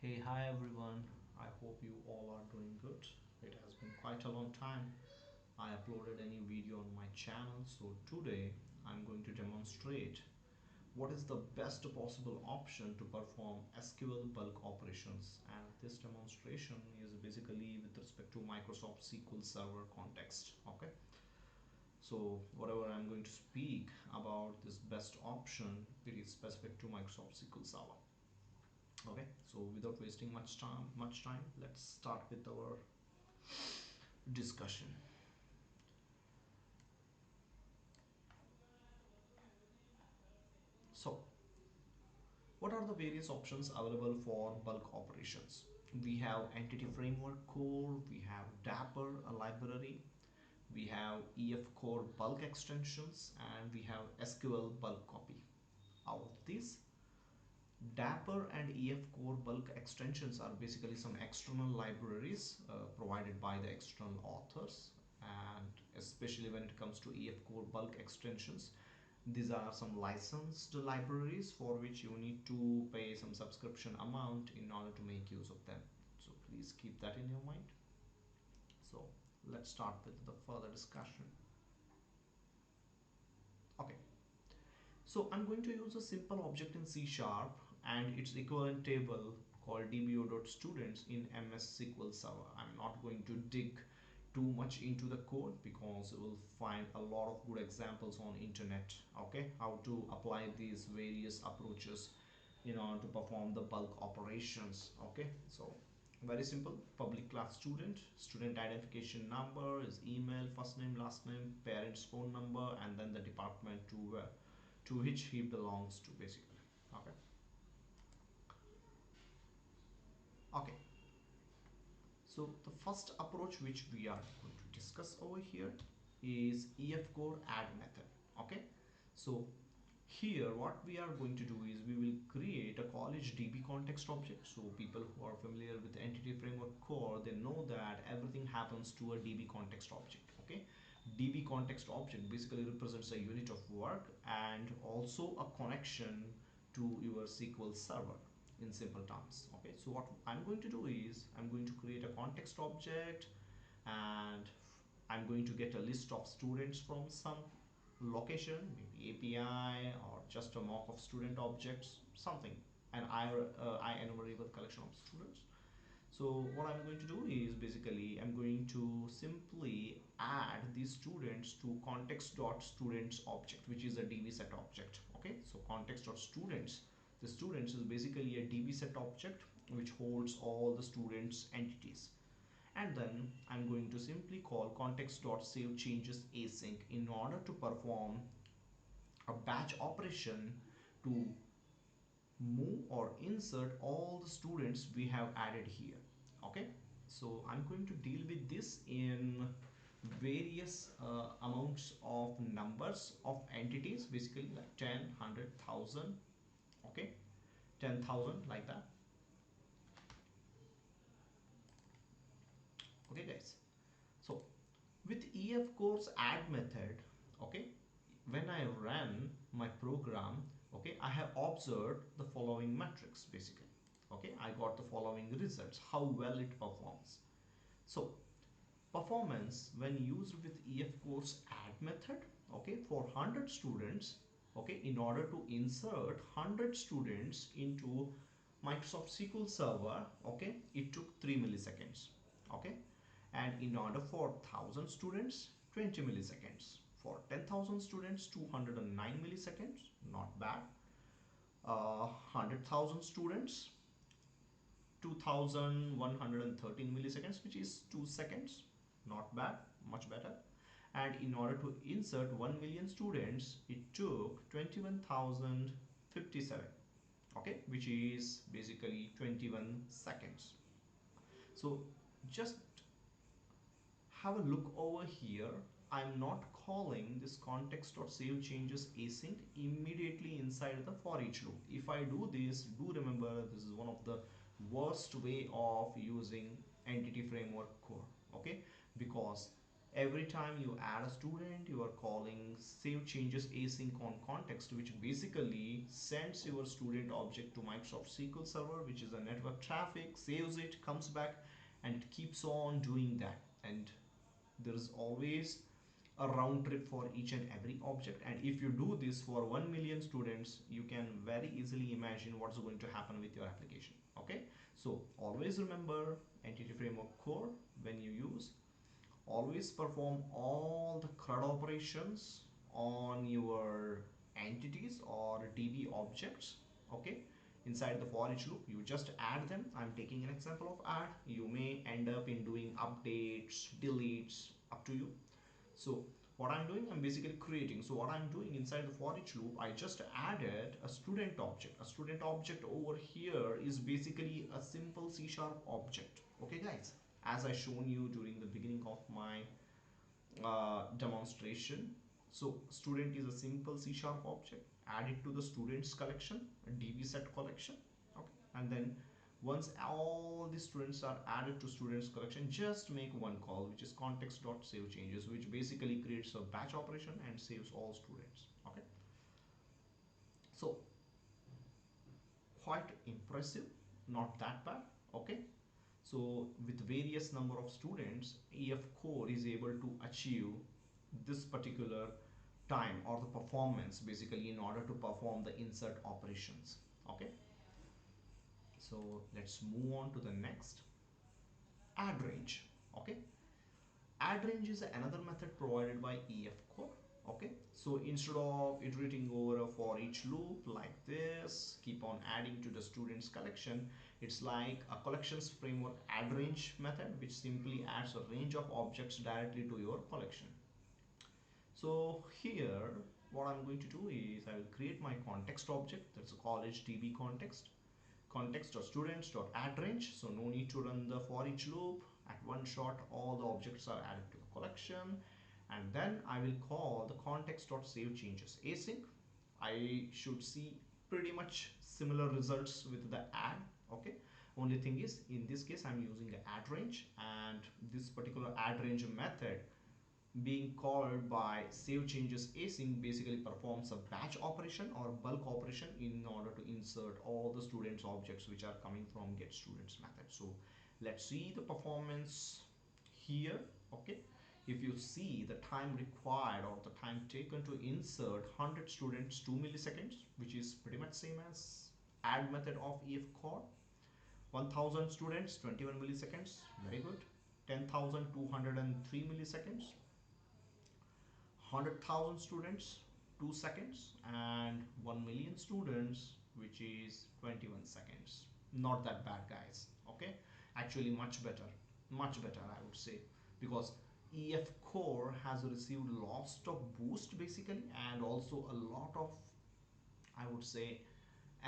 Hey, hi everyone. I hope you all are doing good. It has been quite a long time. I uploaded any video on my channel, so today I'm going to demonstrate what is the best possible option to perform SQL bulk operations. And this demonstration is basically with respect to Microsoft SQL Server context. Okay, so whatever I'm going to speak about this best option, it is specific to Microsoft SQL Server. Okay, so without wasting much time, let's start with our discussion. So what are the various options available for bulk operations? We have entity framework core, we have Dapper, a library, we have EF core bulk extensions, and we have SQL bulk copy. Out of these, Dapper and EF core bulk extensions are basically some external libraries provided by the external authors, and especially when it comes to EF core bulk extensions, these are some licensed libraries for which you need to pay some subscription amount in order to make use of them. So please keep that in your mind. So let's start with the further discussion. Okay, so I'm going to use a simple object in C# and its equivalent table called dbo.students in MS SQL Server. I'm not going to dig too much into the code because you will find a lot of good examples on internet. Okay, how to apply these various approaches in order to perform the bulk operations. Okay, so very simple. Public class student identification number is email, first name, last name, parents phone number, and then the department to which he belongs to, basically. Okay, okay, so the first approach which we are going to discuss over here is EF core add method. Okay, so here what we are going to do is we will create a college DB context object. So people who are familiar with entity framework core, they know that everything happens to a DB context object. Okay, DB context object basically represents a unit of work and also a connection to your SQL server in simple terms. Okay, so what I'm going to do is I'm going to create a context object, and I'm going to get a list of students from some location, maybe API or just a mock of student objects, something, and I enumerable collection of students. So what I'm going to do is basically I'm going to simply add these students to context.students object, which is a DB set object. Okay, so context.students, the students is basically a DB set object which holds all the students entities. And then I'm going to simply call context.savechanges async in order to perform a batch operation to move or insert all the students we have added here. Okay, so I'm going to deal with this in various amounts of numbers of entities, basically like 10, 100,000. Okay, 10,000 like that. Okay guys, so with EF course add method, okay, when I ran my program, okay, I have observed the following metrics basically. Okay, I got the following results, how well it performs. So performance when used with EF course add method, okay, for 100 students, okay, in order to insert 100 students into Microsoft SQL Server, okay, it took 3 milliseconds. Okay, and in order for 1000 students, 20 milliseconds. For 10,000 students, 209 milliseconds, not bad. 100,000 students, 2113 milliseconds, which is 2 seconds, not bad, much better. And in order to insert 1 million students, it took 21,057, okay, which is basically 21 seconds. So just have a look over here. I'm not calling this context.savechanges async immediately inside the for each loop. If I do this, do remember this is one of the worst way of using entity framework core. Okay, because Every time you add a student, you are calling save changes async on context, which basically sends your student object to Microsoft SQL Server, which is a network traffic, saves it, comes back, and it keeps on doing that. And there is always a round trip for each and every object. And if you do this for 1 million students, you can very easily imagine what's going to happen with your application. Okay, so always remember Entity Framework Core when you use. Always perform all the CRUD operations on your entities or DB objects. Okay, inside the for each loop, you just add them. I'm taking an example of add. You may end up in doing updates, deletes, up to you. So what I'm doing, I'm basically creating. So what I'm doing inside the for each loop, I just added a student object. A student object over here is basically a simple C# object. Okay guys, as I shown you during the beginning of my demonstration. So student is a simple C# object. Add it to the students collection, a DB set collection. Okay, and then once all the students are added to students collection, just make one call, which is context.savechanges, which basically creates a batch operation and saves all students. Okay, so quite impressive, not that bad. Okay, so with various number of students, EF core is able to achieve this particular time or the performance basically in order to perform the insert operations. Okay, so let's move on to the next, add range. Okay, add range is another method provided by EF core. Okay, so instead of iterating over a for each loop like this, keep on adding to the students collection, it's like a collections framework add range method, which simply adds a range of objects directly to your collection. So here what I'm going to do is I will create my context object, that's a college DB context.students.addRange. So no need to run the for each loop. At one shot all the objects are added to the collection, and then I will call the context.savechanges async. I should see pretty much similar results with the add. Okay, only thing is in this case I'm using the add range, and this particular add range method being called by save changes async basically performs a batch operation or bulk operation in order to insert all the students objects which are coming from get students method. So let's see the performance here. Okay, if you see the time required or the time taken to insert 100 students 2 milliseconds, which is pretty much same as add method of EF core. 1000 students 21 milliseconds, very good. 10,203 milliseconds. 100,000 students 2 seconds, and 1 million students, which is 21 seconds. Not that bad guys. Okay, actually much better I would say, because EF core has received lots of boost basically, and also a lot of, I would say,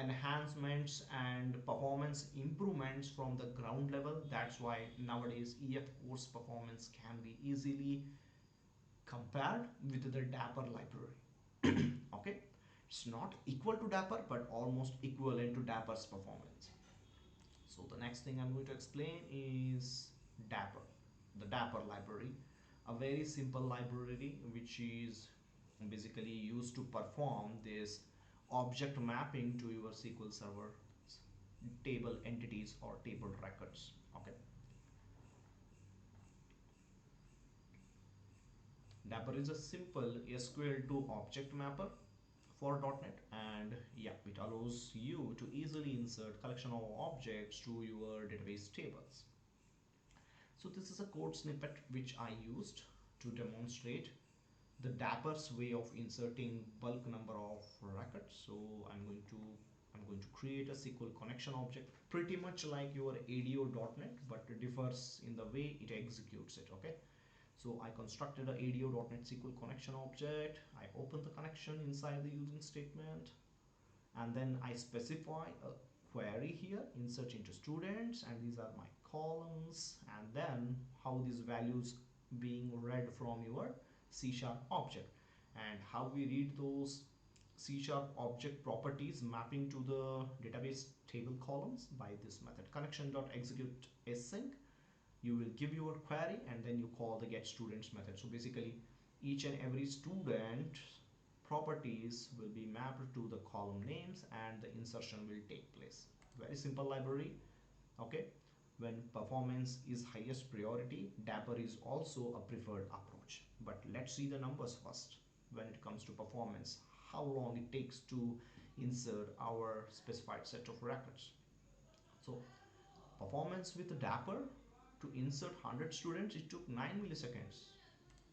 enhancements and performance improvements from the ground level. That's why nowadays EF core's performance can be easily compared with the Dapper library. Okay, it's not equal to Dapper but almost equivalent to Dapper's performance. So the next thing I'm going to explain is Dapper, the Dapper library, a very simple library which is basically used to perform this object mapping to your SQL Server table entities or table records. Okay, Dapper is a simple SQL to object mapper for .NET, and yeah, it allows you to easily insert collection of objects to your database tables. So this is a code snippet which I used to demonstrate the Dapper's way of inserting bulk number of records. So I'm going to create a SQL connection object pretty much like your ADO.NET, but it differs in the way it executes it. Okay, so I constructed a ADO.NET SQL connection object. I open the connection inside the using statement, and then I specify a query here, insert into students, and these are my columns, and then how these values being read from your C# object, and how we read those C# object properties mapping to the database table columns by this method connection.execute async. You will give your query and then you call the get students method. So basically each and every student properties will be mapped to the column names and the insertion will take place. Very simple library. Okay, when performance is highest priority, Dapper is also a preferred approach. But let's see the numbers first. When it comes to performance, how long it takes to insert our specified set of records. So performance with Dapper to insert 100 students, it took 9 milliseconds.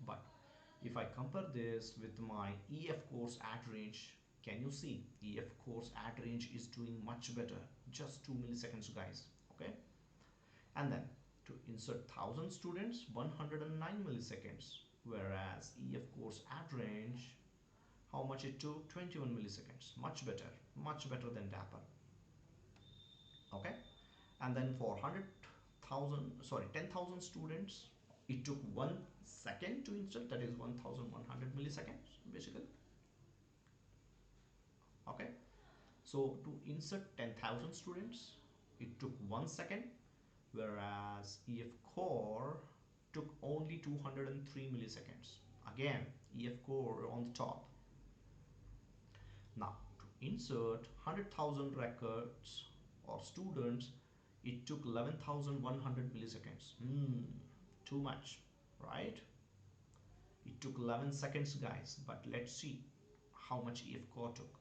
But if I compare this with my EF course add range, can you see EF course add range is doing much better, just 2 milliseconds guys. Okay, and then to insert 1000 students, 109 milliseconds, whereas EF course add range, how much it took, 21 milliseconds. Much better than Dapper. Okay, and then for 10,000 students, it took 1 second to insert, that is 1100 milliseconds basically. Okay, so to insert 10,000 students, it took 1 second, whereas EF core took only 203 milliseconds. Again, EF core on the top. Now to insert 100,000 records or students, it took 11,100 milliseconds. Too much, right? It took 11 seconds guys, but let's see how much EF core took.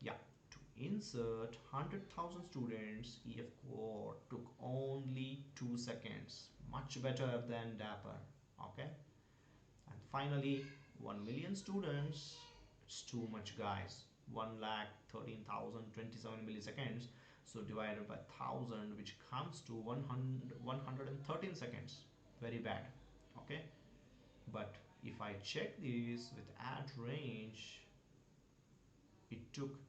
Yeah, to insert 100,000 students, EF core took only 2 seconds. Much better than Dapper. Okay, and finally 1 million students, it's too much guys. 1,13,027 milliseconds, so divided by 1000, which comes to 113 seconds. Very bad. Okay, but if I check this with add range, it took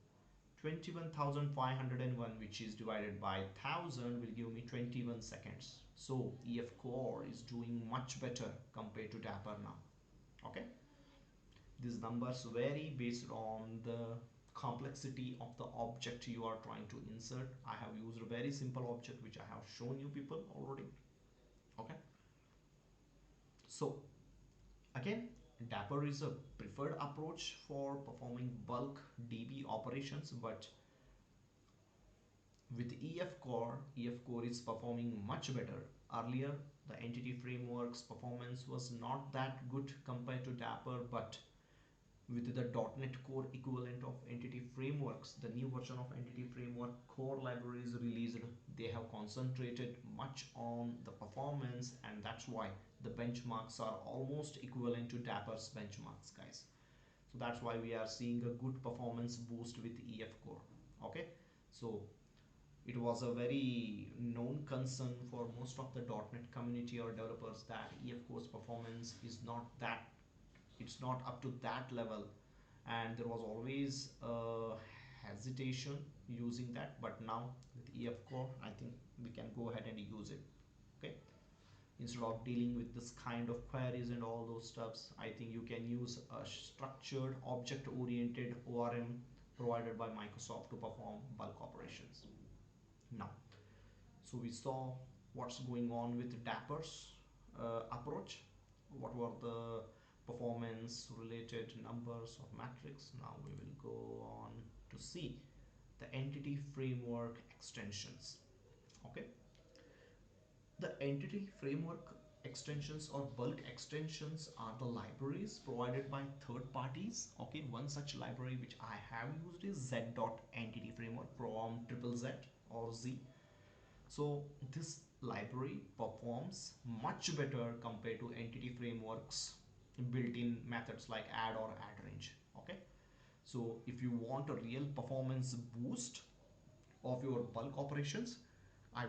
21,501, which is divided by 1000 will give me 21 seconds. So EF core is doing much better compared to Dapper now. Okay, these numbers vary based on the complexity of the object you are trying to insert. I have used a very simple object which I have shown you people already. Okay, so again, Dapper is a preferred approach for performing bulk DB operations, but with EF core is performing much better. Earlier, the entity framework's performance was not that good compared to Dapper, but with the .NET Core equivalent of entity frameworks, the new version of entity framework core libraries released, they have concentrated much on the performance, and that's why the benchmarks are almost equivalent to Dapper's benchmarks, guys. So that's why we are seeing a good performance boost with EF core. Okay, so it was a very known concern for most of the .NET community or developers that EF core's performance is not that, it's not up to that level, and there was always a hesitation using that. But now with EF core, I think we can go ahead and use it. Okay, instead of dealing with this kind of queries and all those stuffs, I think you can use a structured object oriented ORM provided by Microsoft to perform bulk operations. Now, so we saw what's going on with Dapper's approach, what were the performance related numbers or metrics. Now we will go on to see the entity framework extensions. Okay, the entity framework extensions or bulk extensions are the libraries provided by third parties. Okay, one such library which I have used is z.entity framework from triple Z or Z. So this library performs much better compared to entity frameworks built-in methods like add or add range. Okay, so if you want a real performance boost of your bulk operations, I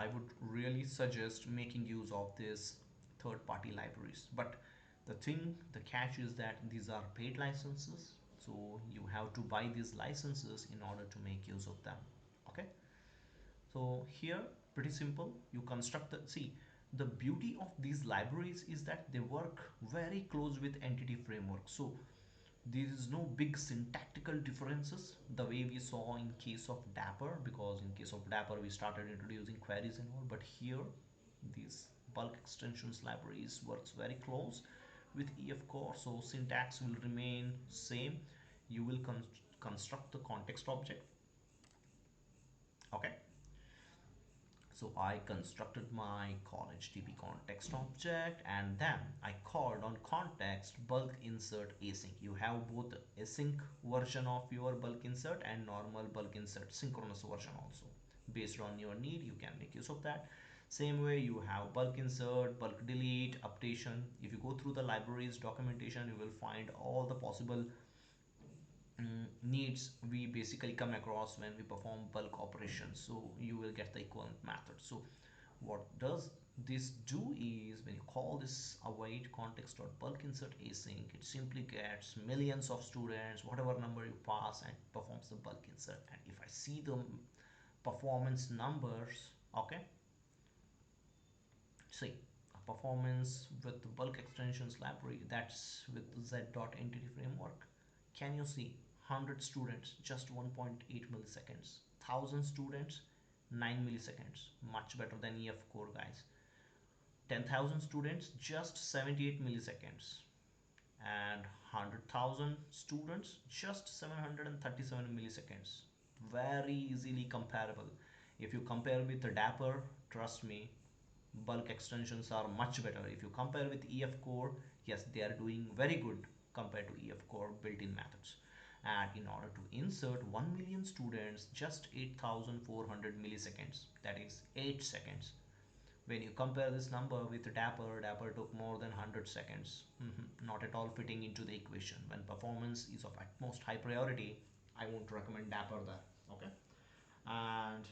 would really suggest making use of this third party libraries. But the catch is that these are paid licenses, so you have to buy these licenses in order to make use of them. Okay, so here pretty simple, you construct the, see, the beauty of these libraries is that they work very close with entity framework. So There is no big syntactical differences the way we saw in case of Dapper, because in case of Dapper we started introducing queries and all, but here these bulk extensions libraries works very close with EF core, so syntax will remain same. You will construct the context object. Okay, so I constructed my college DB context object, and then I called on context bulk insert async. You have both async version of your bulk insert and normal bulk insert synchronous version also. Based on your need, you can make use of that. Same way you have bulk insert, bulk delete, updation. If you go through the libraries documentation, you will find all the possible needs we basically come across when we perform bulk operations, so you will get the equivalent method. So what does this do is, when you call this await context dot bulk insert async, it simply gets millions of students, whatever number you pass, and performs the bulk insert. And if I see the performance numbers, okay, see a performance with the bulk extensions library, that's with z dot entity framework. Can you see 100 students just 1.8 milliseconds, 1000 students 9 milliseconds, much better than EF core guys. 10,000 students just 78 milliseconds, and 100,000 students just 737 milliseconds. Very easily comparable. If you compare with the Dapper, trust me, bulk extensions are much better. If you compare with EF core, yes, they are doing very good compared to EF core built-in methods. And in order to insert 1 million students, just 8400 milliseconds, that is 8 seconds. When you compare this number with Dapper, Dapper took more than 100 seconds. Not at all fitting into the equation. When performance is of utmost high priority, I won't recommend Dapper there. Okay. And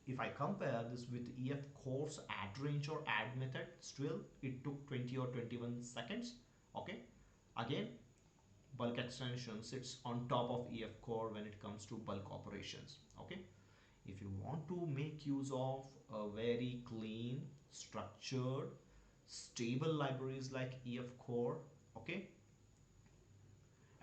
if I compare this with EF course add range or add method, still it took 20 or 21 seconds. Okay. Again, bulk extension sits on top of EF core when it comes to bulk operations. Okay. If you want to make use of a very clean, structured, stable libraries like EF core, okay,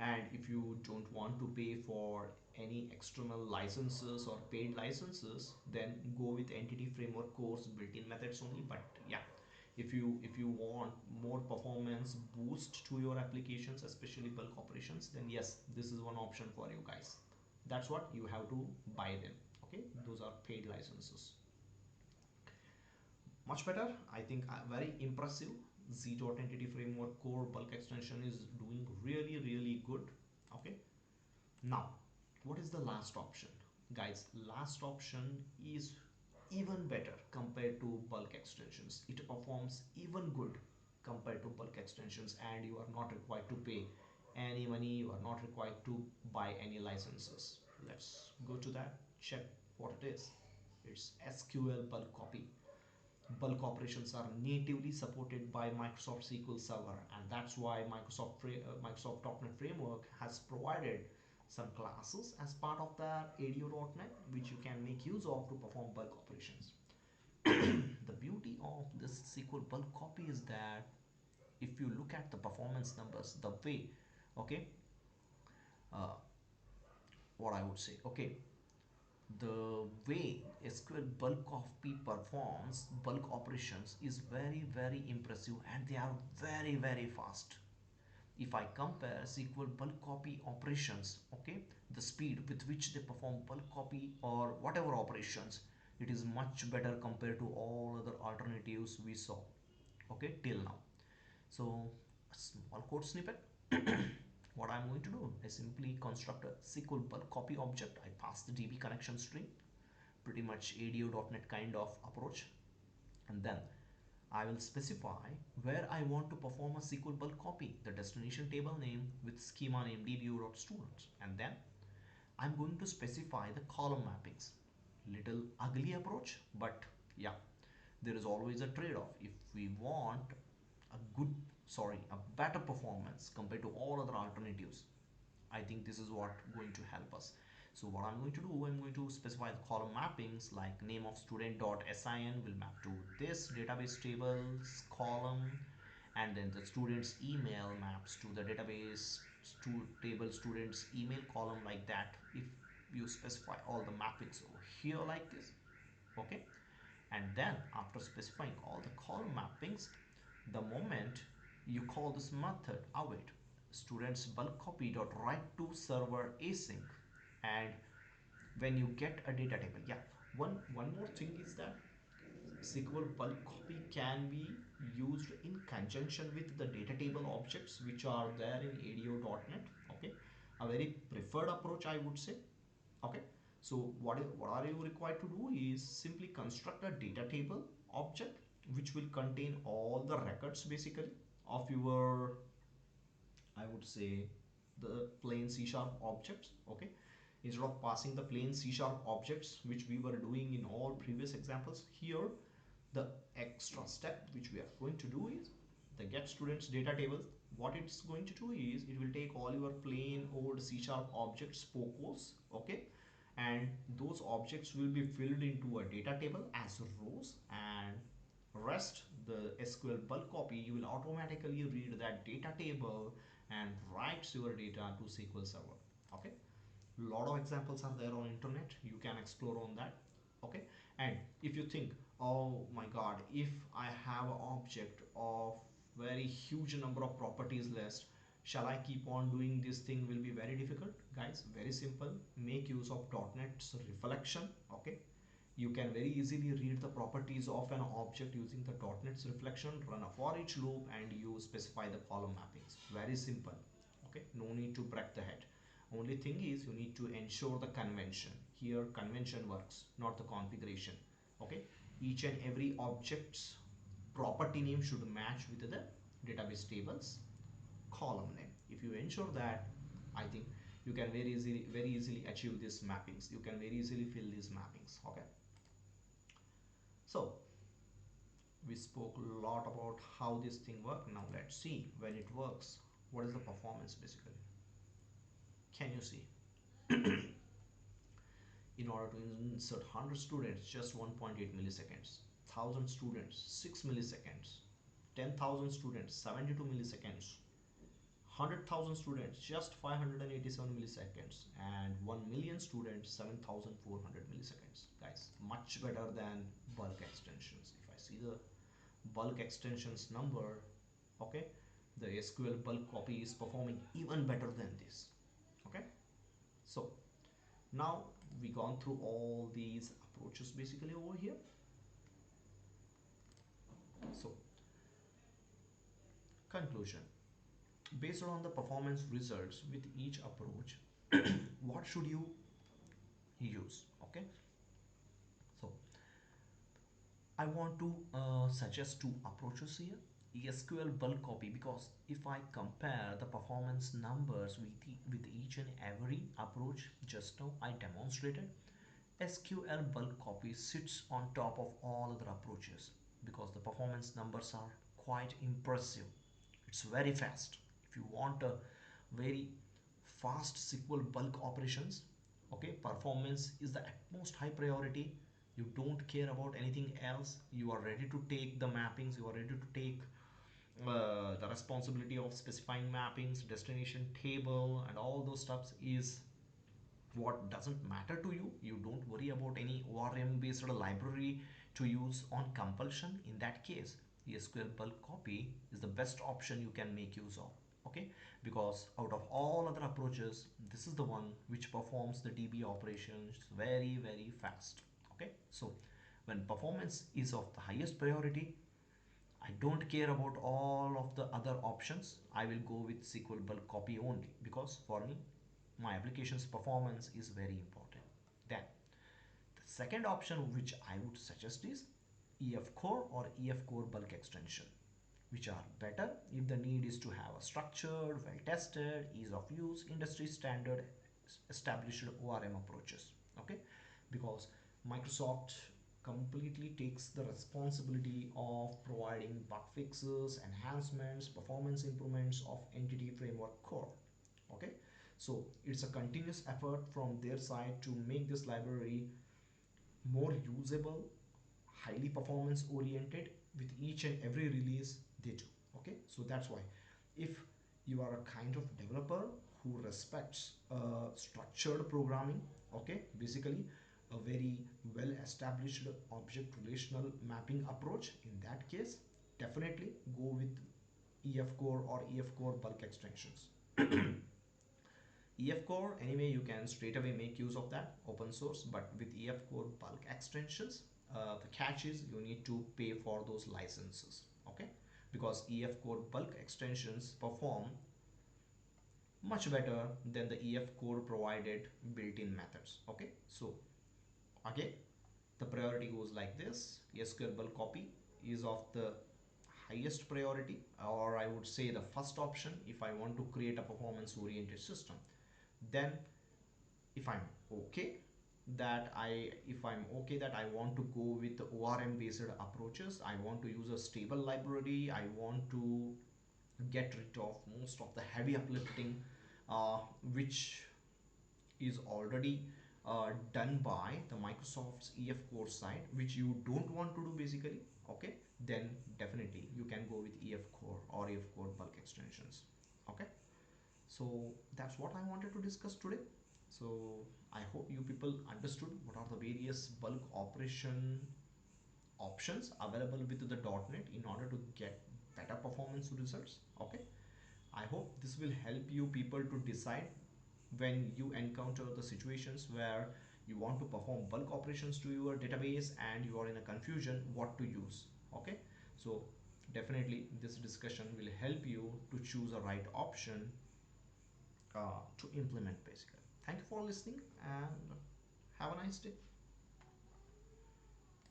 and if you don't want to pay for any external licenses or paid licenses, then go with entity framework course built-in methods only. But yeah, if you want more performance boost to your applications, especially bulk operations, then yes, this is one option for you guys. That's what you have to buy them. Okay, those are paid licenses. Much better, I think. Very impressive. Z entity framework core bulk extension is doing really good. Okay, now what is the last option, guys? Last option is even better compared to bulk extensions. It performs even good compared to bulk extensions, and you are not required to pay any money. You are not required to buy any licenses. Let's go to that, check what it is. It's SqlBulkCopy. Bulk operations are natively supported by Microsoft SQL Server, and that's why Microsoft .NET Framework has provided some classes as part of that ADO.NET, which you can make use of to perform bulk operations. The beauty of this SQL bulk copy is that if you look at the performance numbers, the way, okay, uh, what I would say, okay, the way SQL bulk copy performs bulk operations is very impressive, and they are very fast. If I compare SQL bulk copy operations, okay, the speed with which they perform bulk copy or whatever operations, it is much better compared to all other alternatives we saw, okay, till now. So a small code snippet. What I'm going to do, I simply construct a SQL bulk copy object. I pass the DB connection string, pretty much ADO.NET kind of approach, and then I will specify where I want to perform a SQL bulk copy, the destination table name with schema name dbu.students, and then I'm going to specify the column mappings. Little ugly approach, but yeah, there is always a trade-off. If we want a good, sorry, a better performance compared to all other alternatives, I think this is what going to help us. So what I'm going to do, I'm going to specify the column mappings like name of student.sin will map to this database tables column, and then the student's email maps to the database table students email column like that if you specify all the mappings over here like this. Okay, and then after specifying all the column mappings, the moment you call this method await students bulk copy dot write to server async, and when you get a data table, yeah, one more thing is that SQL bulk copy can be used in conjunction with the data table objects which are there in ADO.NET. Okay, a very preferred approach I would say. Okay, so what are you required to do is simply construct a data table object which will contain all the records basically of your, I would say, the plain C sharp objects. Okay, instead of passing the plain C sharp objects which we were doing in all previous examples, here the extra step which we are going to do is the get students data table. What it's going to do is it will take all your plain old C sharp objects pocos. Okay, and those objects will be filled into a data table as rows, and rest the SQL bulk copy, you will automatically read that data table and writes your data to SQL Server. Okay, lot of examples are there on internet, you can explore on that. Okay, and if you think, oh my god, if I have an object of very huge number of properties list, shall I keep on doing this thing, will be very difficult. Guys, very simple, make use of .NET's reflection. Okay, you can very easily read the properties of an object using the .NET's reflection, run a for each loop, and you specify the column mappings. Very simple. Okay, no need to break the head. Only thing is you need to ensure the convention. Here convention works, not the configuration. Okay, each and every object's property name should match with the database tables column name. If you ensure that, I think you can very easily achieve these mappings. You can very easily fill these mappings. Okay, so we spoke a lot about how this thing works. Now let's see when it works. What is the performance basically? Can you see? In order to insert 100 students, just 1.8 milliseconds. 1000 students, 6 milliseconds. 10,000 students, 72 milliseconds. 100,000 students, just 587 milliseconds. And 1 million students, 7,400 milliseconds. Guys, much better than bulk extensions. If I see the bulk extensions number, okay, the SQL bulk copy is performing even better than this. Okay, so now we gone through all these approaches basically over here. So conclusion, based on the performance results with each approach, what should you use? Okay, so I want to suggest two approaches here. SQL bulk copy, because if I compare the performance numbers with each and every approach just now I demonstrated, SQL bulk copy sits on top of all other approaches because the performance numbers are quite impressive. It's very fast. If you want a very fast SQL bulk operations, okay, performance is the utmost high priority. You don't care about anything else. You are ready to take the mappings. You are ready to take the responsibility of specifying mappings, destination table, and all those stuffs is what doesn't matter to you. You don't worry about any ORM based library to use on compulsion. In that case, the SQL bulk copy is the best option you can make use of. Okay, because out of all other approaches, this is the one which performs the DB operations very fast. Okay, so when performance is of the highest priority, I don't care about all of the other options. I will go with SQL bulk copy only because for me, my application's performance is very important. Then the second option which I would suggest is EF Core or EF Core bulk extension, which are better if the need is to have a structured, well tested, ease of use, industry standard established ORM approaches. Okay, because Microsoft completely takes the responsibility of providing bug fixes, enhancements, performance improvements of entity framework core. Okay, so it's a continuous effort from their side to make this library more usable, highly performance oriented with each and every release they do. Okay, so that's why if You are a kind of developer who respects structured programming. Okay, basically a very well established object relational mapping approach. In that case, definitely go with EF core or EF core bulk extensions. EF core, anyway, you can straight away make use of that open source, but with EF core bulk extensions, the catch is you need to pay for those licenses. Okay, because EF core bulk extensions perform much better than the EF core provided built-in methods. Okay, so again, the priority goes like this. SqlBulkCopy is of the highest priority, or I would say the first option if I want to create a performance oriented system. Then if I'm okay that I want to go with the ORM based approaches, I want to use a stable library, I want to get rid of most of the heavy uplifting uh, which is already done by the Microsoft's EF core side, which you don't want to do basically. Okay, then definitely you can go with EF core or EF core bulk extensions. Okay, so that's what I wanted to discuss today. So I hope you people understood what are the various bulk operation options available with the .NET in order to get better performance results. Okay, I hope this will help you people to decide when you encounter the situations where you want to perform bulk operations to your database and you are in a confusion what to use. Okay, so definitely this discussion will help you to choose a right option to implement basically. Thank you for listening and have a nice day.